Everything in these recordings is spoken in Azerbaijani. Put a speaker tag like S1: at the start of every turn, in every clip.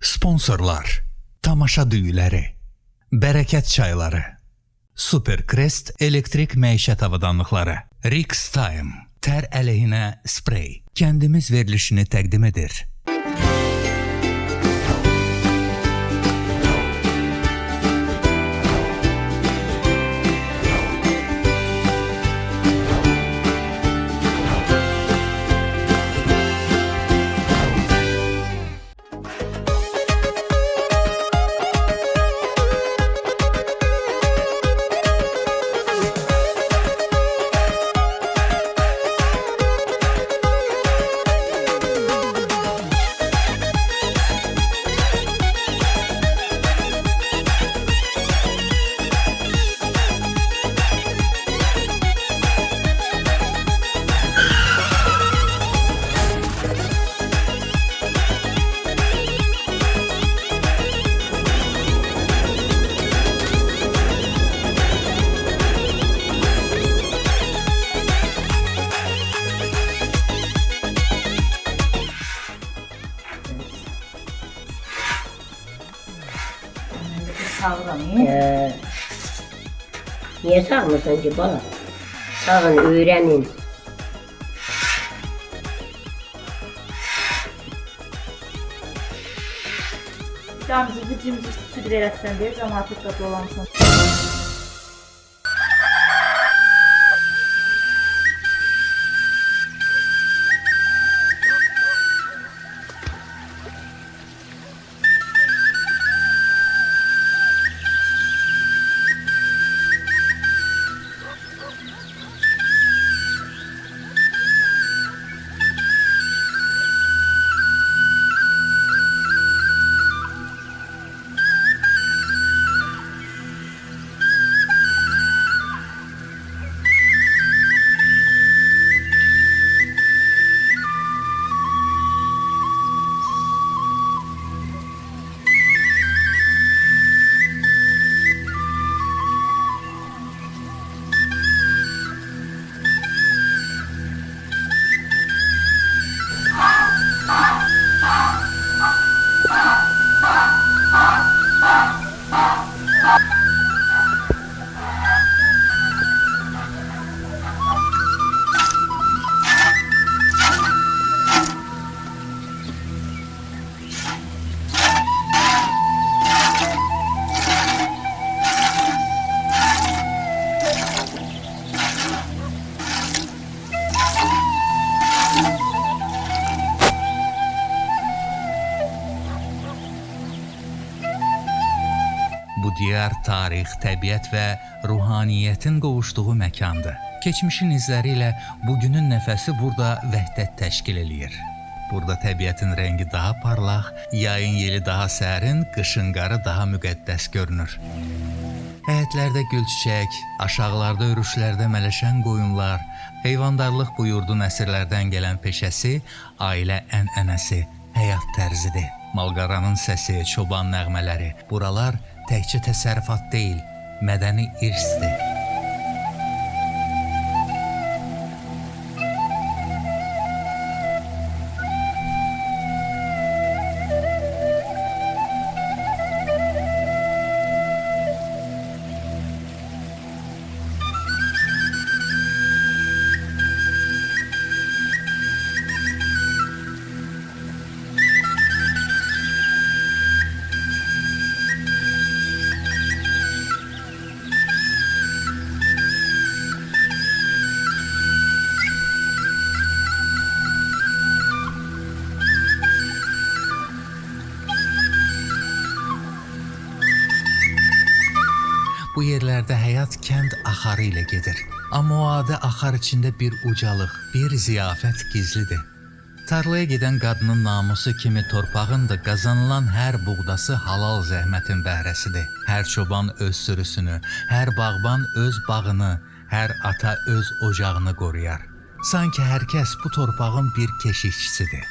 S1: Sponsorlar: Tamaşa düyüləri, Bərəkət çayları, Supercrest elektrik məişət avadanlıqları, Rix Time tər əleyhinə sprey kəndimiz verilişini təqdim edir.
S2: Sağıram.
S3: Niye sağmırsan ki bala? Sağın, öğrenin.
S2: Camcı cimci süt verəsən deyə cəmaatı da dolamsan.
S1: Bu diyar tarix, təbiət və ruhaniyyətin qovuşduğu məkandır. Keçmişin izləri ilə bugünün nəfəsi burada vəhdət təşkil eləyir. Burada təbiətin rəngi daha parlaq, yayın yeli daha sərin, qışın qarı daha müqəddəs görünür. Həyətlərdə gül çiçək, aşağılarda örüşlərdə mələşən qoyunlar, heyvandarlıq bu yurdun əsrlərdən gələn peşəsi, ailə ənənəsi, həyat tərzidir. Malqaranın səsi, çoban nəğmələri, buralar təkcə təsərrüfat deyil, mədəni irsdir. Bu yerlərdə həyat kənd axarı ilə gedir. Amma o adi axar içində bir ucalıq, bir ziyafət gizlidir. Tarlaya gedən qadının namusu kimi torpağın da qazanılan hər buğdası halal zəhmətin bəhrəsidir. Hər çoban öz sürüsünü, hər bağban öz bağını, hər ata öz ocağını qoruyar. Sanki hər kəs bu torpağın bir keşikçisidir.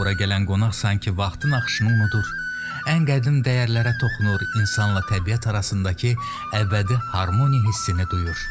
S1: Bura gələn qonaq sanki vaxtın axışını unudur. Ən qədim dəyərlərə toxunur, insanla təbiət arasındakı əbədi harmoniya hissini duyur.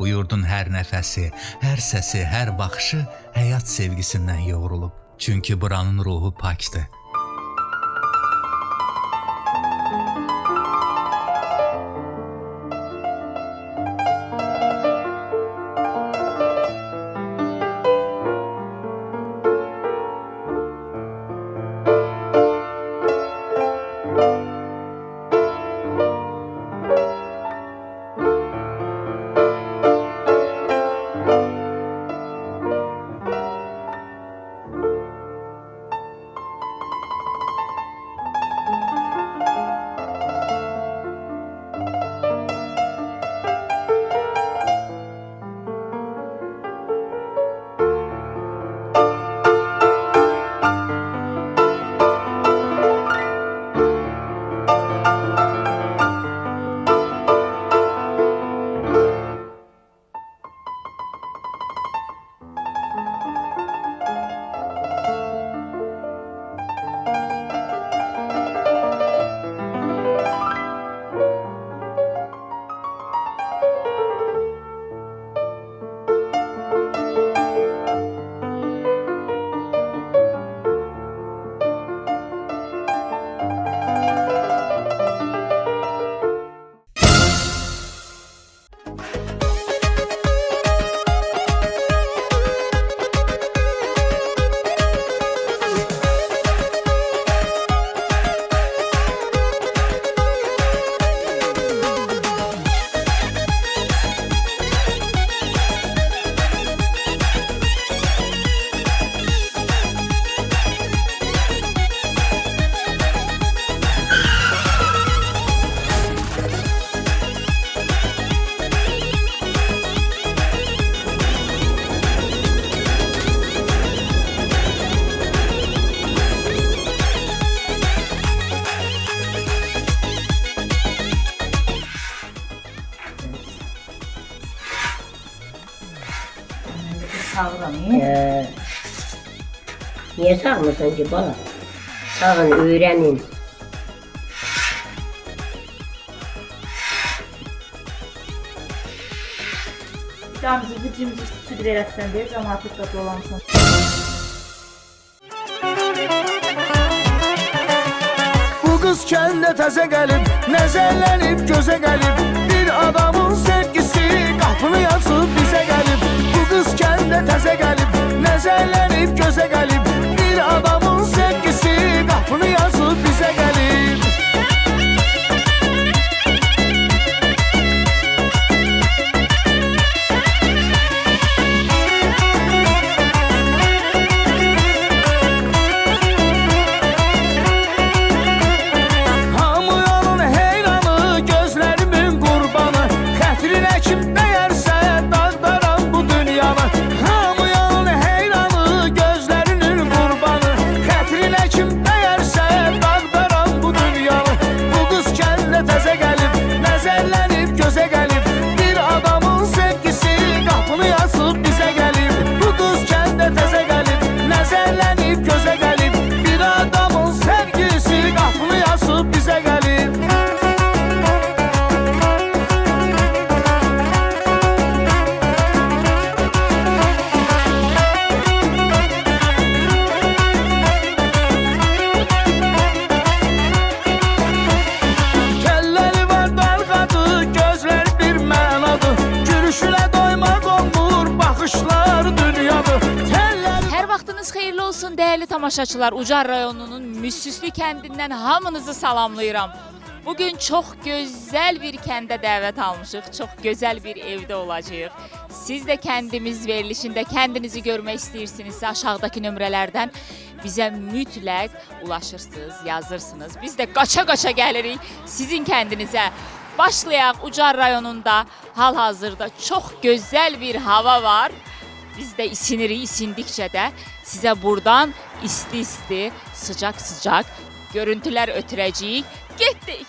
S1: Bu yurdun hər nəfəsi, hər səsi, hər baxışı həyat sevgisindən yoğrulub. Çünki buranın ruhu pakdır.
S2: Sağıram.
S3: Niye sağmırsan ki bala? Sağın, öğrenin.
S2: Gamcı bu cimcik sidr eləsən deyə cəmaat diqqətli olamsan.
S4: Bu kız kendi təzə gəlib, nəzərlənib gözə gəlib. Bir adamın sevgisi qapını yazıb bizə gəlib. Bu kız kendi təzə gəlib, nəzərlənib gözə gəlib. Bir adamın sevgisi qapını yazıb bizə gəlib. Gözlərimin qurbanı, xətrinə kim dəyərsə dağdaram bu
S5: Salam dəyərli tamaşaçılar, Ucar rayonunun Müssüslü kəndindən hamınızı salamlayıram. Bugün çox gözəl bir kəndə dəvət almışıq, çox gözəl bir evdə olacağıq. Siz də kəndimiz verilişində kəndinizi görmək istəyirsinizsə aşağıdakı nömrələrdən bizə mütləq ulaşırsınız, yazırsınız. Biz də qaça-qaça gəlirik sizin kəndinizə. Başlayaq. Ucar rayonunda hal-hazırda çox gözəl bir hava var. Biz də isinirik, isindikcə də sizə buradan isti-isti, sıcaq-sıcaq görüntülər ötürəcəyik. Getdik.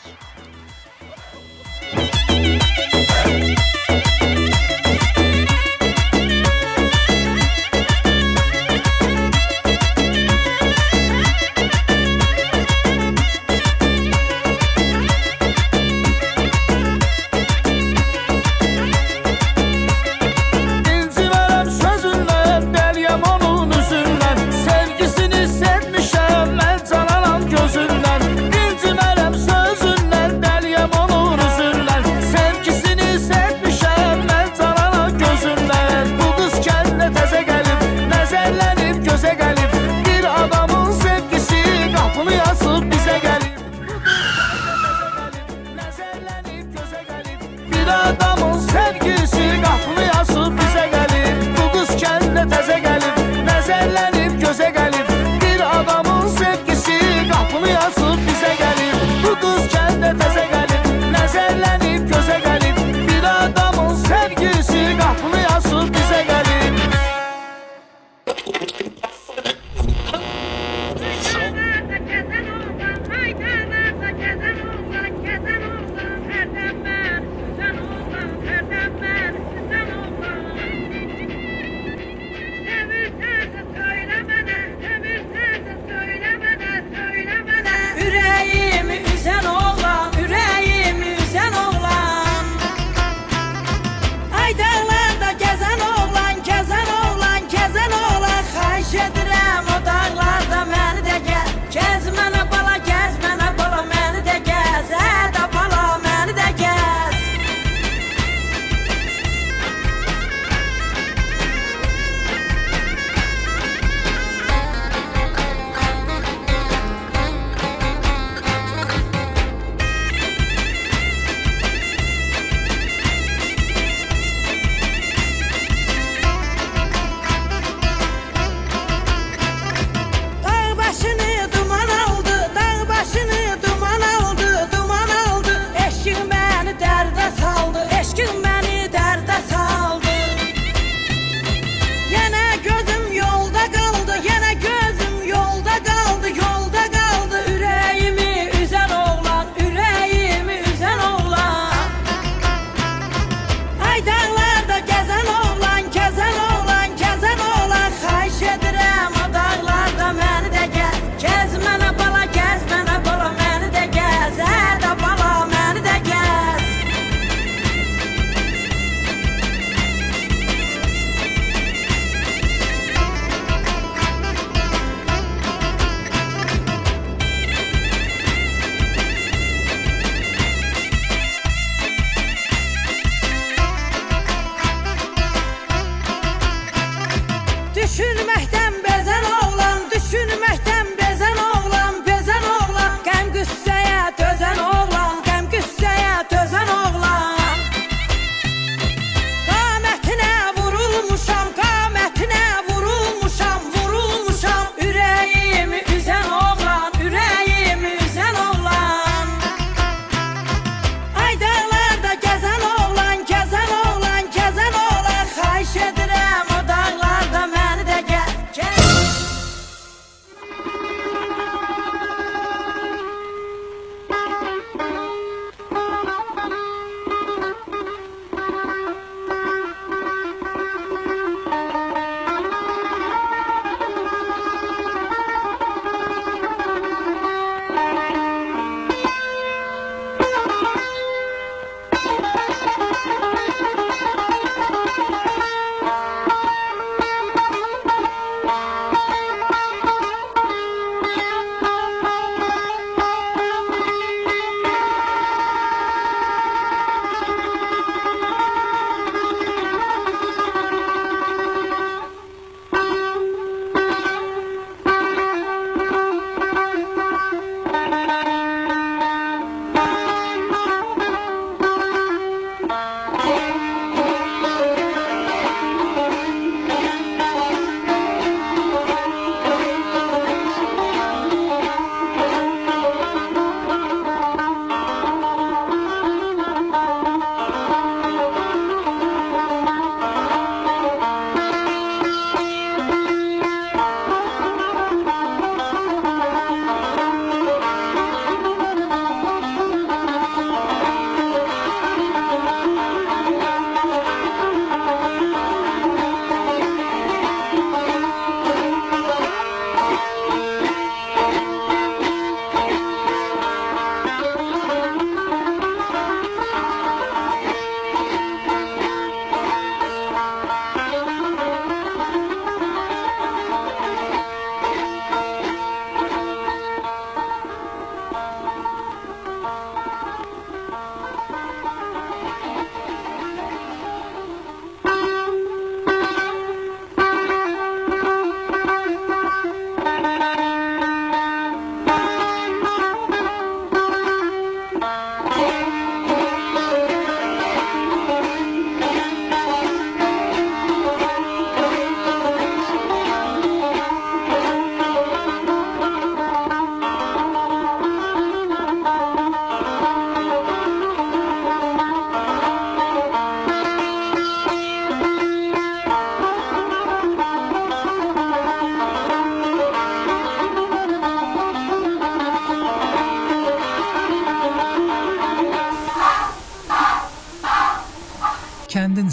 S4: İncimerem sözünden, deliyem onun üzünden. Sevgisini sevmişem ben cananan gözünden. İncimerem sözünden,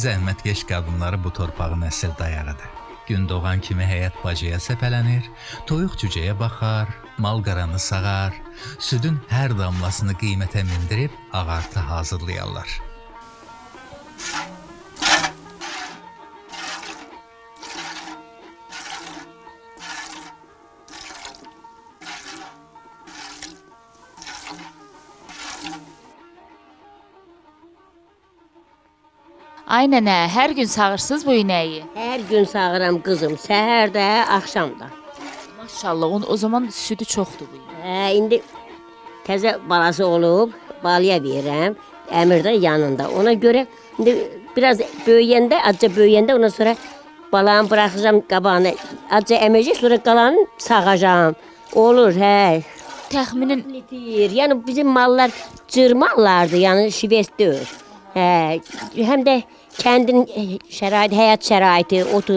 S1: Zəhmətkeş qadınları bu torpağın əsl dayağıdır. Gün doğan kimi həyət bacaya səpələnir, toyuq cücəyə baxar, mal qaranı sağar, südün hər damlasını qiymətə mindirib ağartı hazırlayarlar.
S5: Ay nənə, hər gün sağırsınız bu inəyi?
S3: Hər gün sağıram qızım, səhər də, axşam da.
S5: Maşallah, o zaman südü çoxdur bu inəyi.
S3: İndi təzə balası olub, balaya verirəm, əmir də yanında. Ona görə indi biraz böyüyəndə, azca böyüyəndə ondan sonra balanı buraxacağam qabağına, azca əməcək, sonra qalanı sağacağam. Olur, hə.
S5: Təxminin
S3: Litir. Yəni bizim mallar cırmallardır, yəni şivest deyil. Hə, həm də kəndin şəraiti, həyat şəraiti, otu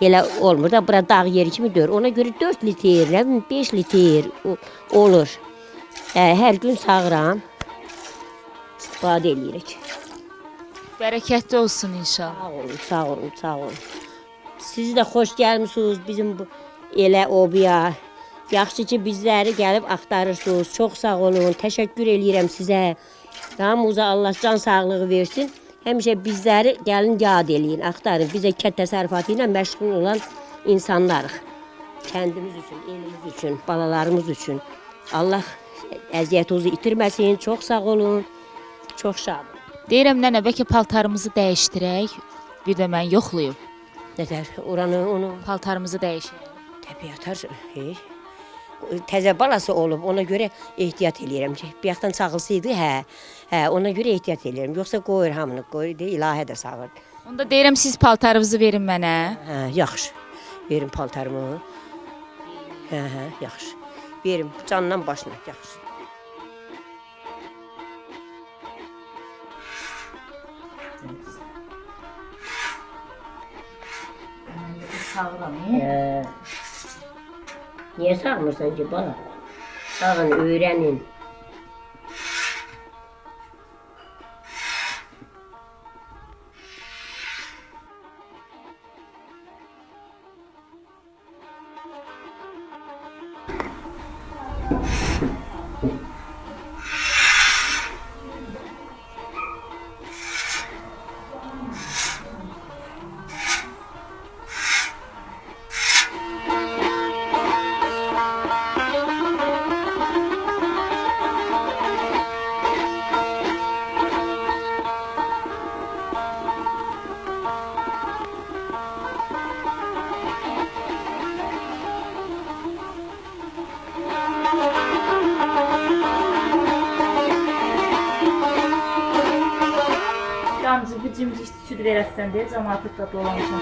S3: elə olmur da, bura dağ yeri kimi deyir. Ona görə 4 litr, 5 litr olur. Hər gün sağıram, istifadə edirik.
S5: bərəkətli olsun inşallah.
S3: Sağ olun, sağ olun, sağ olun. Siz də xoş gəlmisiniz bizim bu elə obaya. Yaxşı ki, bizləri gəlib axtarırsınız. Çox sağ olun, təşəkkür eləyirəm sizə. Hamımıza Allah can sağlığı versin. Həmişə bizləri gəlin yad eləyin, axtarın. Biz də kənd təsərrüfatı ilə məşğul olan insanlarıq. Kəndimiz üçün, elimiz üçün, balalarımız üçün. Allah əziyyətinizi itirməsin. Çox sağ olun. Çox şad olun.
S5: Deyirəm nənə, bəlkə paltarımızı dəyişdirək. Bir də mən yoxlayım.
S3: Nətər, oranı, onu
S5: Paltarımızı dəyişək.
S3: təbiətar, təzə balası olub, ona görə ehtiyat eləyirəm ki, bir yaxdan çağılsaydı, ona görə ehtiyat eləyirəm. Yoxsa qoyur hamını, qoyur, ilahə də sağır.
S5: Onda deyirəm siz paltarınızı verin mənə.
S3: Yaxşı, verim paltarımı. Yaxşı, verim candan başına, yaxşı.
S2: Sağıram.
S3: Niyə sağmırsan ki, bala? Sağın, öyrənin.
S2: Gamcı bu cimcik süd verəsən deyə cəmaatı qatlı olamışam.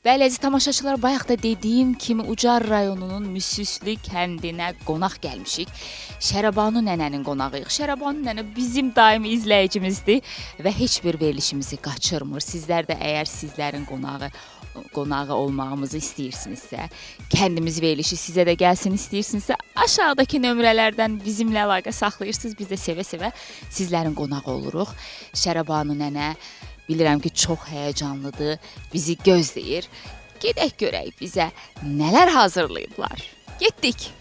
S5: Bəli, əziz tamaşaçılar, bayaq da dediyim kimi Ucar rayonunun Müsüslü kəndinə qonaq gəlmişik. Şərabanu nənənin qonağıyıq. Şərabanu nənə bizim daimi izləyicimizdir və heç bir verilişimizi qaçırmır. Sizlər də əgər sizlərin qonağı olmağımızı istəyirsinizsə, kəndimiz verilişi sizə də gəlsin istəyirsinizsə, aşağıdakı nömrələrdən bizimlə əlaqə saxlayırsınız. Biz də sevə-sevə sizlərin qonağı oluruq. Şərabanu nənə bilirəm ki, çox həyəcanlıdır, bizi gözləyir. Gedək görək bizə nələr hazırlayıblar. Getdik.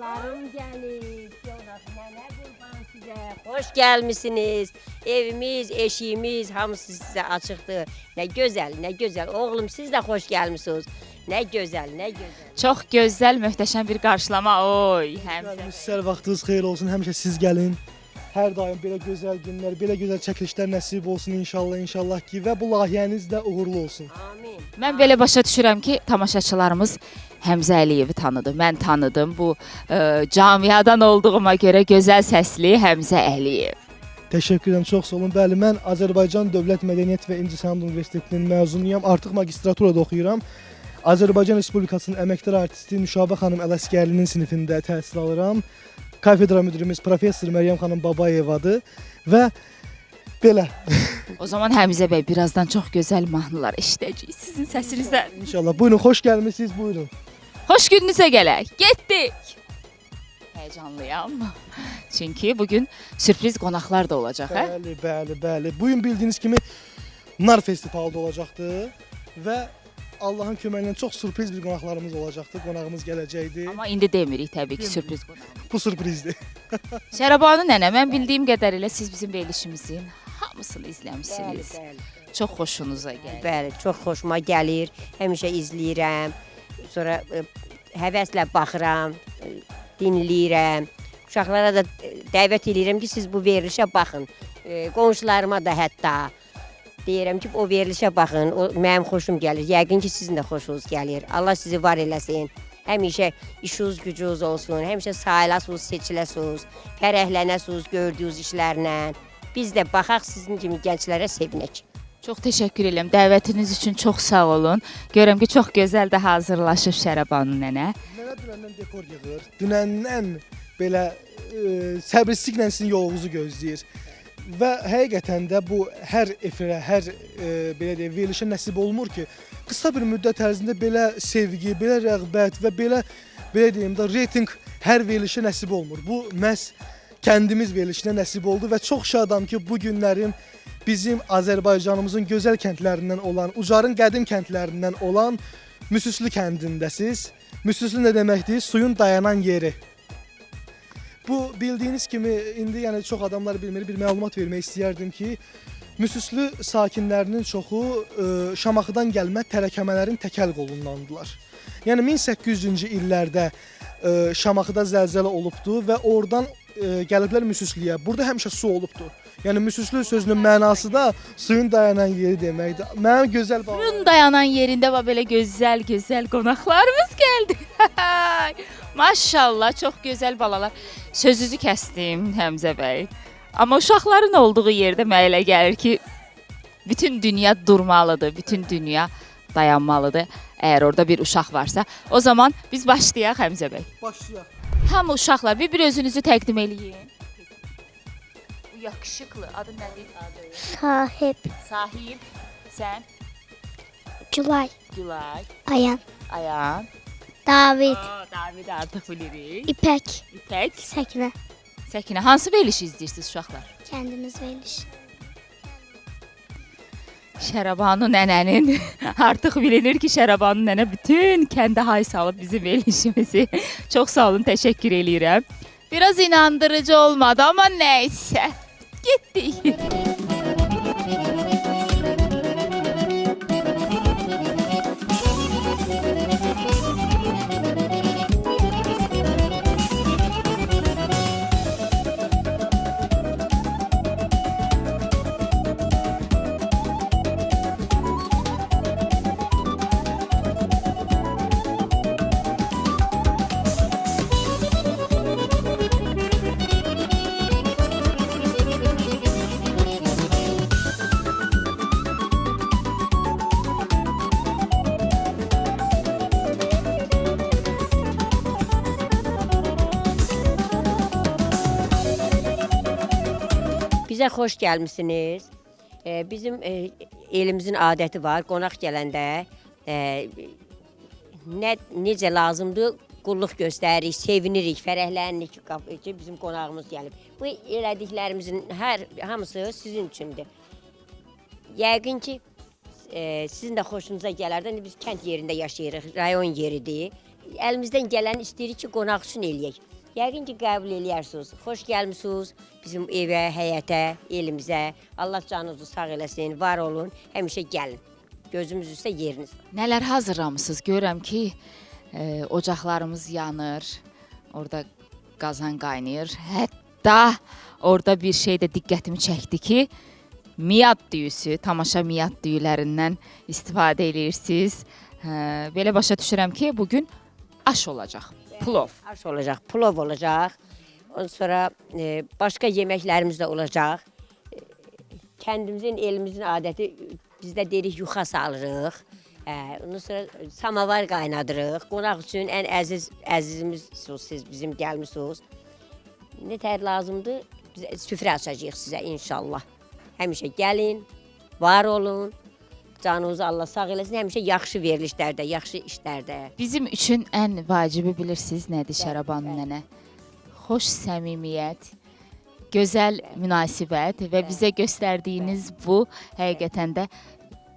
S3: Qonaqlarım gəlib, qonaq nənə qurban sizə. Xoş gəlmisiniz. Evimiz, eşiyimiz hamısı sizə açıqdır. Nə gözəl, nə gözəl. Oğlum siz də xoş gəlmisiniz. Nə gözəl, nə gözəl.
S5: Çox gözəl, möhtəşəm bir qarşılama. Oy, həmzə.
S6: Sizlər vaxtınız xeyir olsun. Həmişə siz gəlin. Hər daim belə gözəl günlər, belə gözəl çəkilişlər nəsib olsun inşallah, inşallah ki və bu layihəniz də uğurlu olsun.
S3: Amin.
S5: Mən belə başa düşürəm ki, tamaşaçılarımız Həmzə Əliyevi tanıdı. Mən tanıdım bu camiadan olduğuma görə gözəl səsli Həmzə Əliyev.
S6: Təşəkkür edirəm, çox sağ olun. Bəli, mən Azərbaycan Dövlət Mədəniyyət və İncəsənət Universitetinin məzunuyam. Artıq magistraturada oxuyuram. Azərbaycan Respublikasının əməkdar artisti Nüşabə xanım Ələsgərlinin sinifində təhsil alıram. Kafedra müdürümüz professor Məryəm xanım Babayevadır və belə.
S5: O zaman Həmzə bəy birazdan çox gözəl mahnılar eşidəcəyik sizin səsinizdən.
S6: İnşallah. Buyurun, xoş gəlmisiniz, buyurun.
S5: Xoş gününüzə gələk. Getdik. Həyecanlıyam. Çünki bugün sürpriz qonaqlar da olacaq, hə?
S6: Bəli, bəli, bəli. Bu gün bildiyiniz kimi Nar festivalı da olacaqdı və Allahın köməyi ilə çox sürpriz bir qonaqlarımız olacaqdı. Qonağımız gələcəkdi.
S5: Amma indi demirik təbii ki, sürpriz qonaq.
S6: Bu sürprizdir.
S5: Şərabanu nənə, mən bildiyim qədərilə siz bizim verilişimizin hamısını izləmisiniz.
S3: Bəli.
S5: Çox xoşunuza gəlir.
S3: Bəli, çox xoşuma gəlir. Həmişə izləyirəm. Sonra həvəslə baxıram, dinləyirəm. Uşaqlara da dəvət edirəm ki, siz bu verilişə baxın. Qonşularıma da hətta deyirəm ki, o verilişə baxın. O mənim xoşum gəlir. Yəqin ki, sizin də xoşunuz gəlir. Allah sizi var eləsin. Həmişə işiniz, gücünüz olsun. Həmişə sayılasınız, seçiləsiniz. Fərəhlənəsiniz gördüyünüz işlərlə. Biz də baxaq sizin kimi gənclərə sevinək.
S5: Çox təşəkkür edirəm. Dəvətiniz üçün çox sağ olun. Görürəm ki, çox gözəl də hazırlaşıb Şərabanu nənə.
S6: Nənə dünəndən dekor yığır. Dünəndən belə səbirsizliklə sizin yolunuzu gözləyir. Və həqiqətən də bu hər efirə, hər belə deyək, verilişə nəsib olmur ki, qısa bir müddət ərzində belə sevgi, belə rəğbət və belə deyim də reytinq hər verilişə nəsib olmur. Bu məhz kəndimiz verilişinə nəsib oldu və çox şadam ki, bu günlərim bizim Azərbaycanımızın gözəl kəndlərindən olan, Ucarın qədim kəndlərindən olan Müsüslü kəndindəsiz. Müsüslü nə deməkdir? Suyun dayanan yeri. Bu bildiyiniz kimi indi yəni çox adamlar bilmir, bir məlumat vermək istəyərdim ki, Müsüslü sakinlərinin çoxu Şamaxıdan gəlmə tərəkəmələrin təkəl qolundandılar. Yəni 1800-cü illərdə Şamaxıda zəlzələ olubdu və oradan gəliblər Müsüslüyə. Burada həmişə su olubdu. Yəni Müsüslü sözünün mənası da suyun dayanan yeri deməkdir. Mənim gözəl bağım.
S5: Suyun dayanan yerində belə gözəl qonaqlarımız gəldi. Maşallah, çox gözəl balalar. Sözünüzü kəsdim Həmzə bəy. Amma uşaqların olduğu yerdə mənə elə gəlir ki, bütün dünya durmalıdır, bütün dünya dayanmalıdır. Əgər orada bir uşaq varsa, o zaman biz başlayaq Həmzə bəy.
S6: Başlayaq.
S5: Hamı uşaqlar bir özünüzü təqdim eləyin. Bu yakışıklı adı nədir?
S7: Sahip,
S5: Sahib, sən,
S7: Gülay,
S5: Gülay,
S7: Ayan,
S5: Ayan.
S7: David,
S5: David artıq bilirik.
S7: İpek,
S5: İpək,
S7: Səkinə.
S5: Səkinə. Hansı verilişi izləyirsiniz uşaqlar?
S7: Kendimiz veriliş.
S5: Şərabanu nənənin artıq bilinir ki, Şərabanu nənə bütün kəndə hay salıb bizim verilişimizi. Çox sağ olun, təşəkkür eləyirəm. Biraz inandırıcı olmadı, amma nəysə. Getdik.
S3: Bizə xoş gəlmisiniz. Bizim elimizin adəti var, qonaq gələndə necə lazımdır qulluq göstəririk, sevinirik, fərəhlənirik ki, bizim qonağımız gəlib. Bu elədiklərimizin hamısı sizin üçündür. Yəqin ki, sizin də xoşunuza gələr. Biz kənd yerində yaşayırıq, rayon yeridir. Əlimizdən gələni istəyirik ki, qonaq üçün eləyək. Yəqin ki, qəbul eləyərsiniz. Xoş gəlmisiniz bizim evə, həyətə, elimizə. Allah canınızı sağ eləsin, var olun, həmişə gəlin. Gözümüz üstə yeriniz.
S5: Nələr hazırlamısınız? Görürəm ki, ocaqlarımız yanır, orada qazan qaynayır. Hətta orada bir şey də diqqətimi çəkdi ki, miyad düyüsü, tamaşa miyad düyülərindən istifadə edirsiniz. Belə başa düşürəm ki, bugün aş olacaq, plov.
S3: Aş olacaq, plov olacaq. Ondan sonra başqa yeməklərimiz də olacaq. Kəndimizin, elimizin adəti, bizdə deyirik yuxa salırıq. Ondan sonra samavar qaynadırıq. Qonaq üçün ən əzizimizsiniz siz, bizim gəlmisiniz. Nə tər lazımdır? Biz süfrə açacağıq sizə inşallah. Həmişə gəlin, var olun. Canınızı Allah sağ eləsin. Həmişə yaxşı verilişlərdə, yaxşı işlərdə.
S5: Bizim üçün ən vacibi bilirsiniz nədir Şərabanu nənə? Xoş səmimiyyət, gözəl münasibət və bizə göstərdiyiniz bu həqiqətən də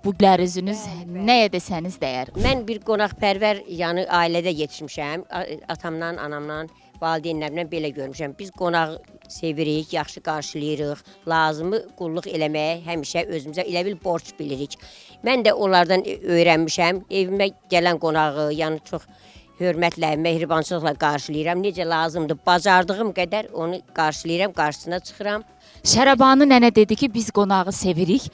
S5: bu üzünüz nəyə desəniz dəyər.
S3: Mən bir qonaqpərvər yəni ailədə yetişmişəm. Atamdan, anamdan, valideynlərimdən belə görmüşəm. Biz qonaq sevirik, yaxşı qarşılayırıq. Lazımı qulluq eləməyə həmişə özümüzə elə bil borc bilirik. Mən də onlardan öyrənmişəm. Evimə gələn qonağı, yəni çox hörmətlə, mehribançılıqla qarşılayıram. Necə lazımdır, bacardığım qədər onu qarşılayıram, qarşısına çıxıram.
S5: Şərabanu nənə dedi ki, biz qonağı sevirik.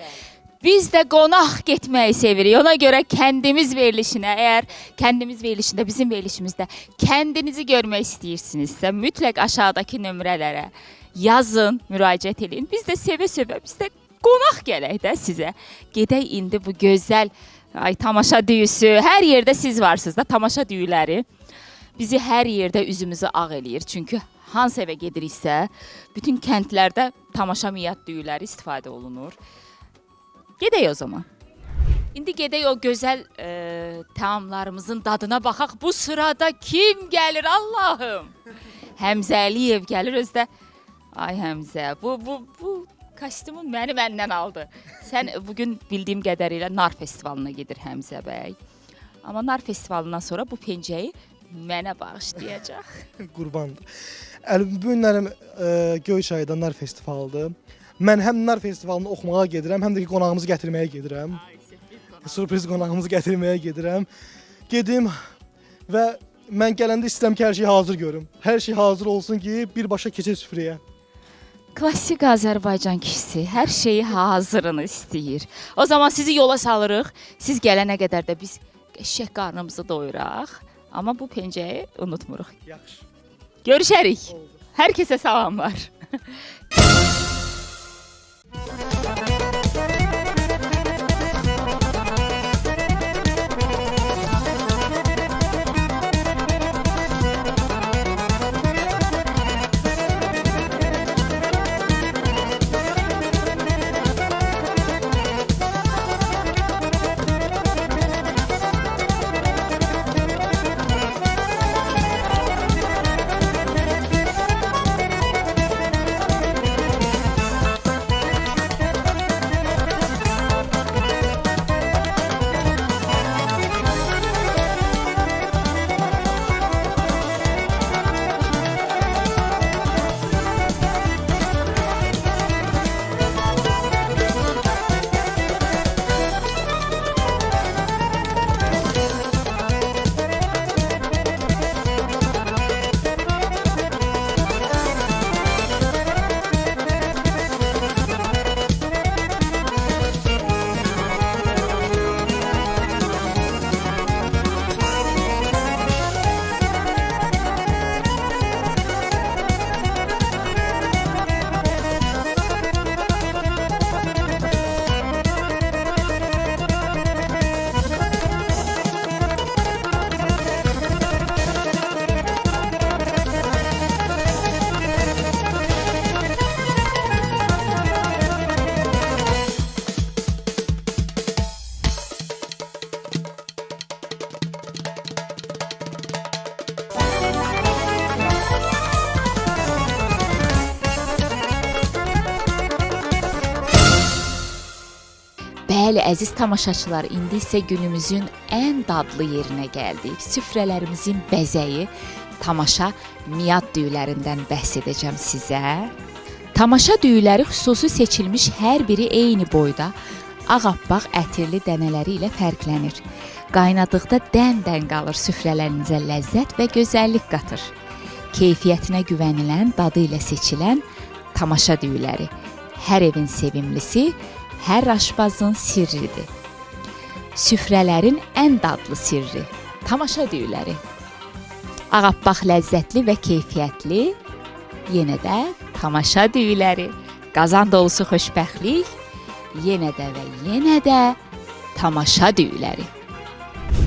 S5: Biz də qonaq getməyi sevirik. Ona görə kəndimiz verilişinə, əgər kəndimiz verilişində, bizim verilişimizdə kəndinizi görmək istəyirsinizsə, mütləq aşağıdakı nömrələrə yazın, müraciət edin. Biz də sevə-sevə, biz də qonaq gələk də sizə. Gedək indi bu gözəl tamaşa düyüsü. Hər yerdə siz varsınız da, tamaşa düyüləri bizi hər yerdə üzümüzü ağ eləyir. Çünki hansı evə gediriksə, bütün kəndlərdə tamaşa miyad düyüləri istifadə olunur. Gedək o zaman. İndi gedək o gözəl təamlarımızın dadına baxaq. Bu sırada kim gəlir Allahım? Həmzə Əliyev gəlir özdə. Ay Həmzə, bu kostyumun məni məndən aldı. Sən bugün bildiyim qədərilə Nar festivalına gedir Həmzə bəy. Amma Nar festivalından sonra bu pencəyi mənə bağışlayacaq.
S6: Qurbandır. Bu günlərim Göyçayda Nar festivalıdır. Mən həm Nar festivalını oxumağa gedirəm, həm də ki qonağımızı gətirməyə gedirəm. Sürpriz qonağımızı gətirməyə gedirəm. Gedim və mən gələndə istəyirəm ki, hər şey hazır görüm. Hər şey hazır olsun ki, birbaşa keçək süfrəyə.
S5: Klassik Azərbaycan kişisi hər şeyi hazırını istəyir. O zaman sizi yola salırıq. Siz gələnə qədər də biz qəşəng qarnımızı doyuraq. Amma bu pencəyi unutmuruq.
S6: Yaxşı.
S5: Görüşərik. Hər kəsə salamlar. Bəli, əziz tamaşaçılar, indi isə günümüzün ən dadlı yerinə gəldik. Süfrələrimizin bəzəyi, tamaşa miyad düyülərindən bəhs edəcəm sizə. Tamaşa düyüləri xüsusi seçilmiş hər biri eyni boyda, ağappaq ətirli dənələri ilə fərqlənir. Qaynadıqda dən-dən qalır, süfrələrinizə ləzzət və gözəllik qatır. Keyfiyyətinə güvənilən, dadı ilə seçilən tamaşa düyüləri. Hər evin sevimlisi, hər aşpazın sirridir. Süfrələrin ən dadlı sirri, tamaşa düyüləri. Ağappaq ləzzətli və keyfiyyətli, yenə də tamaşa düyüləri. Qazan dolusu xoşbəxtlik, yenə də tamaşa düyüləri.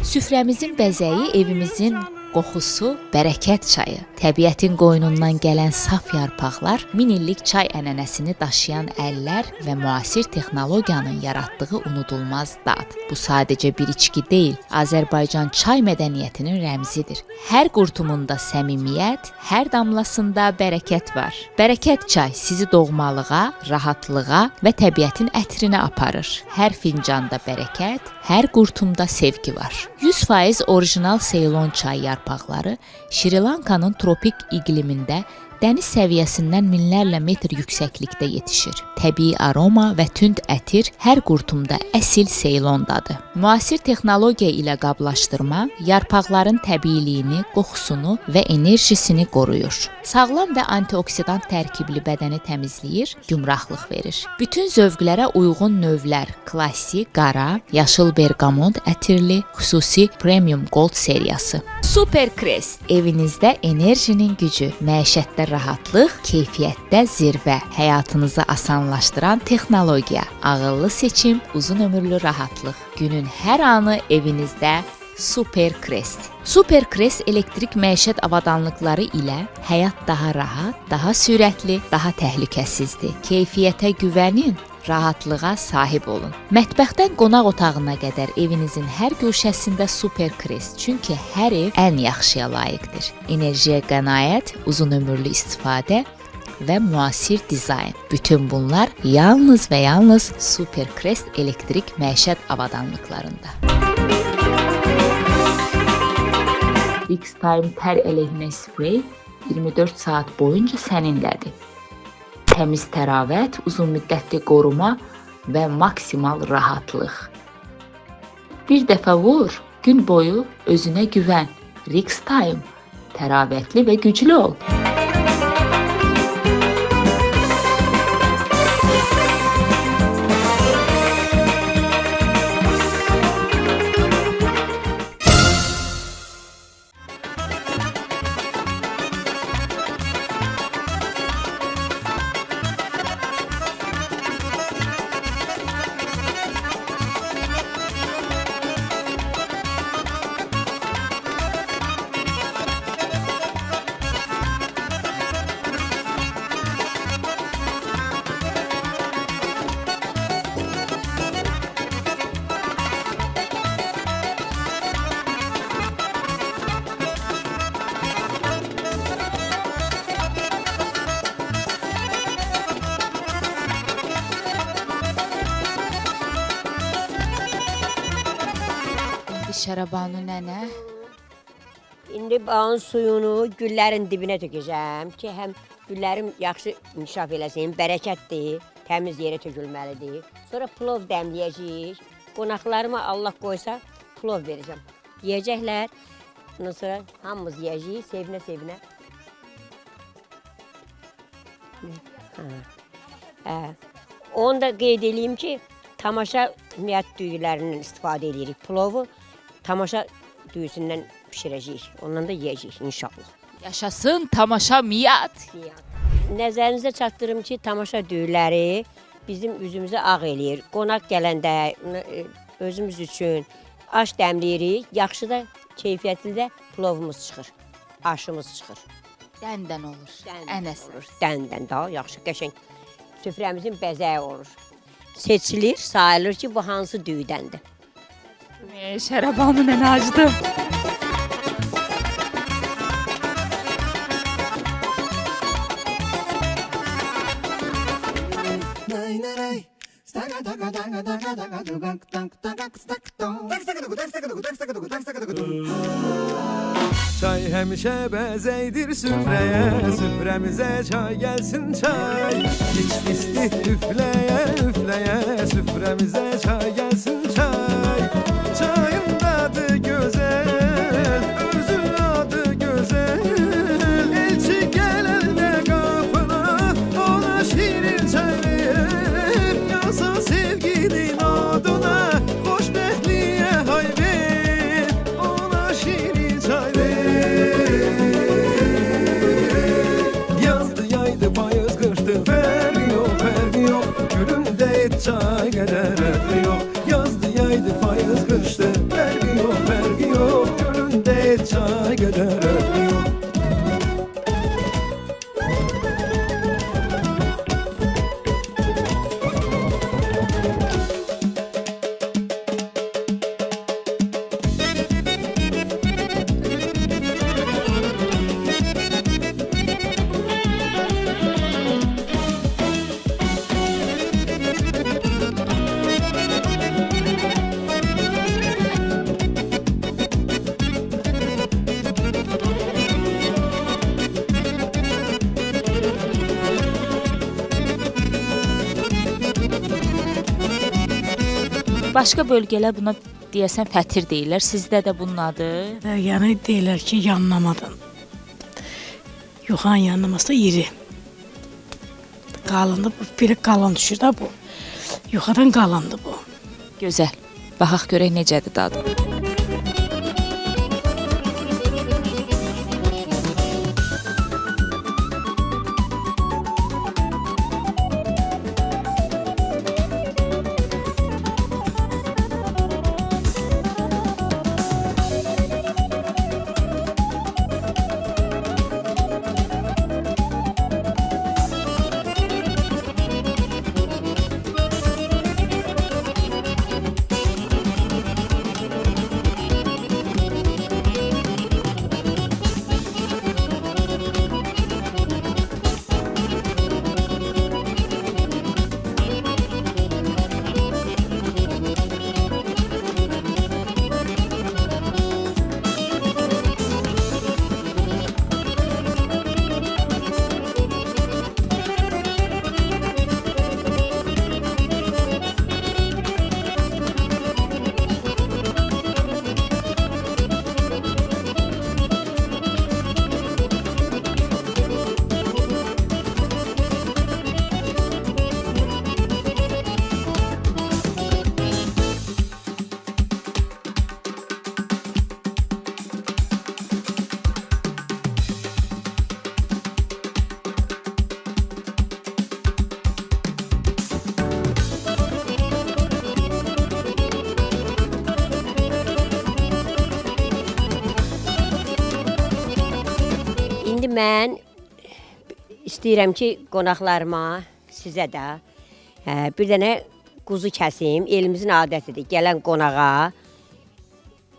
S5: Süfrəmizin bəzəyi, evimizin qoxusu, bərəkət çayı. Təbiətin qoynundan gələn saf yarpaqlar, min illik çay ənənəsini daşıyan əllər və müasir texnologiyanın yaratdığı unudulmaz dad. Bu sadəcə bir içki deyil, Azərbaycan çay mədəniyyətinin rəmzidir. Hər qurtumunda səmimiyyət, hər damlasında bərəkət var. Bərəkət çay sizi doğmalığa, rahatlığa və təbiətin ətrinə aparır. Hər fincanda bərəkət, hər qurtumda sevgi var. 100% orijinal Ceylon çay yarpaqları Şri Lankanın tropik iqlimində dəniz səviyyəsindən minlərlə metr yüksəklikdə yetişir. Təbii aroma və tünd ətir hər qurtumda əsil Ceylondadır. Müasir texnologiya ilə qablaşdırma yarpaqların təbiiliyini, qoxusunu və enerjisini qoruyur. Sağlam və antioksidant tərkibli bədəni təmizləyir, gümrahlıq verir. Bütün zövqlərə uyğun növlər klassik, qara, yaşıl bergamot ətirli, xüsusi Premium Gold seriyası. Super Crest evinizdə enerjinin gücü, məişətdə rahatlıq, keyfiyyətdə zirvə, həyatınızı asanlaşdıran texnologiya, ağıllı seçim, uzun ömürlü rahatlıq. Günün hər anı evinizdə Super Crest. Super Crest elektrik məişət avadanlıqları ilə həyat daha rahat, daha sürətli, daha təhlükəsizdir. Keyfiyyətə güvənin, rahatlığa sahib olun. Mətbəxdən qonaq otağına qədər evinizin hər güşəsində Super Crest, çünki hər ev ən yaxşıya layiqdir. Enerjiyə qənaət, uzun ömürlü istifadə və müasir dizayn. Bütün bunlar yalnız və yalnız Super Crest elektrik məişət avadanlıqlarında. X-Time tər əleyhinə sprey 24 saat boyunca səninlədir. Təmiz təravət, uzun müddətli qoruma və maksimal rahatlıq. Bir dəfə vur, gün boyu özünə güvən. X-Time, təravətli və güclü ol. Şərabanu nənə.
S3: İndi bağın suyunu güllərin dibinə tökəcəm ki, həm güllərim yaxşı inkişaf eləsin, bərəkətdir, təmiz yerə tökülməlidir. Sonra plov dəmləyəcəyik. Qonaqlarıma Allah qoysa plov verəcəm. Yeyəcəklər. Ondan sonra hamımız yeyəcəyik, sevinə-sevinə. Onu da qeyd edeyim ki, tamaşa miyad düyülərindən istifadə edirik. Plovu tamaşa düyüsündən pişirəcəyik. Ondan da yeyəcəyik inşallah.
S5: Yaşasın tamaşa miyad.
S3: Nəzərinizə çatdırım ki, tamaşa düyüləri bizim üzümüzü ağ eləyir. Qonaq gələndə özümüz üçün aş dəmləyirik. Yaxşı da keyfiyyətli də plovumuz çıxır. Aşımız çıxır.
S5: Dən-dən olur. Ən əsas.
S3: Dən-dən daha yaxşı, qəşəng. Süfrəmizin bəzəyi olur. Seçilir, sayılır ki, bu hansı düyüdəndir.
S5: Şərabanu nənə acıdı.
S4: Nay nay, staga daga daga daga. Çay həmişə bəzəkdir süfrəyə, süfrəmizə çay gəlsin çay. Hiç pislik üfləyə, üfləyə, süfrəmizə çay gəlsin çay. Çayın dadı gözəl, özün adı gözəl. Elçi gələndə qapına, ona şirin çay ver. Yazsa sevginin adına, xoşbəxtliyə hay ver. Ona şirin çay ver. Çay qədər ətli yox, yazdı yaydı payız qışdı. Fərqi yox, gölündə et çay qədər ətli yox.
S5: Başqa bölgələr buna deyəsən fətir deyirlər. Sizdə də bunun adı?
S8: Yəni deyirlər ki, yanlamadan. Yoxan yanlaması iri. Qalındır bu. Biri qalın düşür də bu. Yoxadan qalındır bu.
S5: Gözəl. Baxaq görək necədir dadı.
S3: İndi mən istəyirəm ki, qonaqlarıma, sizə də bir dənə quzu kəsim. Elimizin adətidir. Gələn qonağa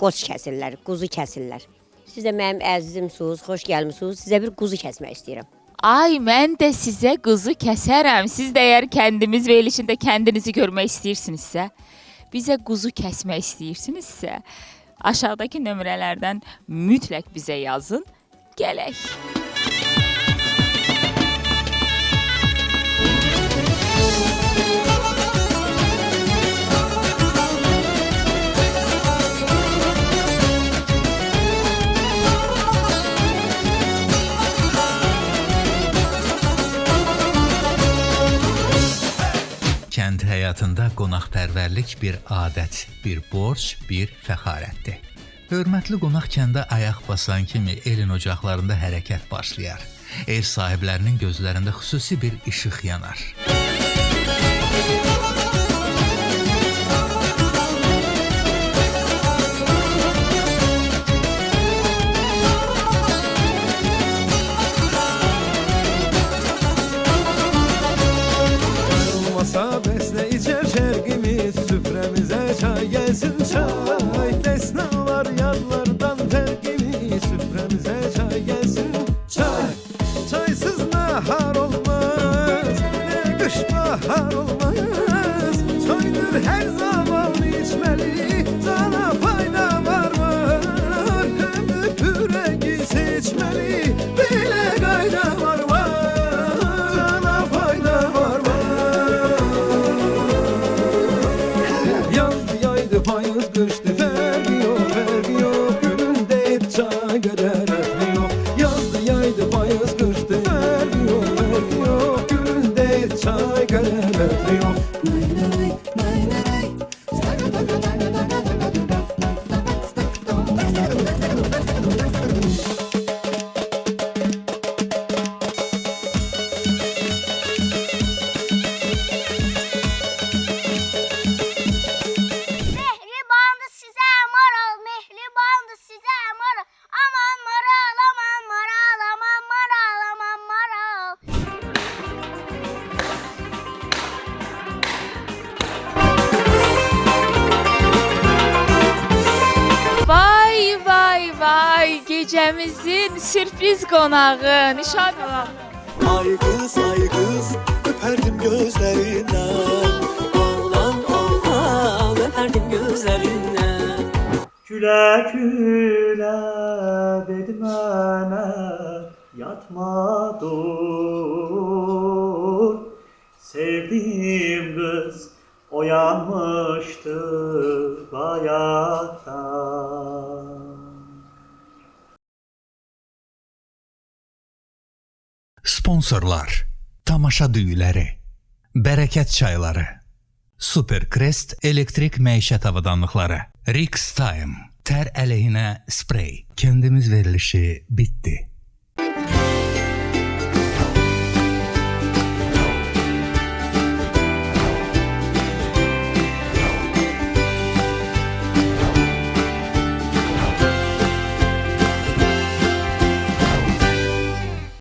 S3: qoz kəsirlər, quzu kəsirlər. Siz də mənim əzizimsiniz, xoş gəlmisiniz. Sizə bir quzu kəsmək istəyirəm.
S5: Ay, mən də sizə quzu kəsərəm. Siz də əgər kəndimiz verilişində kəndinizi görmək istəyirsinizsə, bizə quzu kəsmək istəyirsinizsə, aşağıdakı nömrələrdən mütləq bizə yazın. Gələk.
S1: Kənd həyatında qonaqpərvərlik bir adət, bir borc, bir fəxarətdir. Hörmətli qonaq kəndə ayaq basan kimi elin ocaqlarında hərəkət başlayar. Ev sahiblərinin gözlərində xüsusi bir işıq yanar.
S4: Masa beslə içər şərqimiz, süfrəmizə çay gəlsin çay. Desnalar yadlardan fərqimiz, süfrəmizə çay gəlsin çay. Çaysız nahar olmaz, nə
S5: gecəmizin sürpriz qonağı Nişad.
S4: Ay kız öperdim gözlerinden. Oğlan öperdim gözlerinden.
S9: Güle güle dedim mənə yatma dur. Sevdiğim kız oyanmıştı bayaktan.
S1: Sponsorlar: Tamaşa düyüləri, Bərəkət çayları, Supercrest elektrik məişət avadanlıqları, Rix Time, tər əleyhinə sprey. Kendimiz verilişi bitti.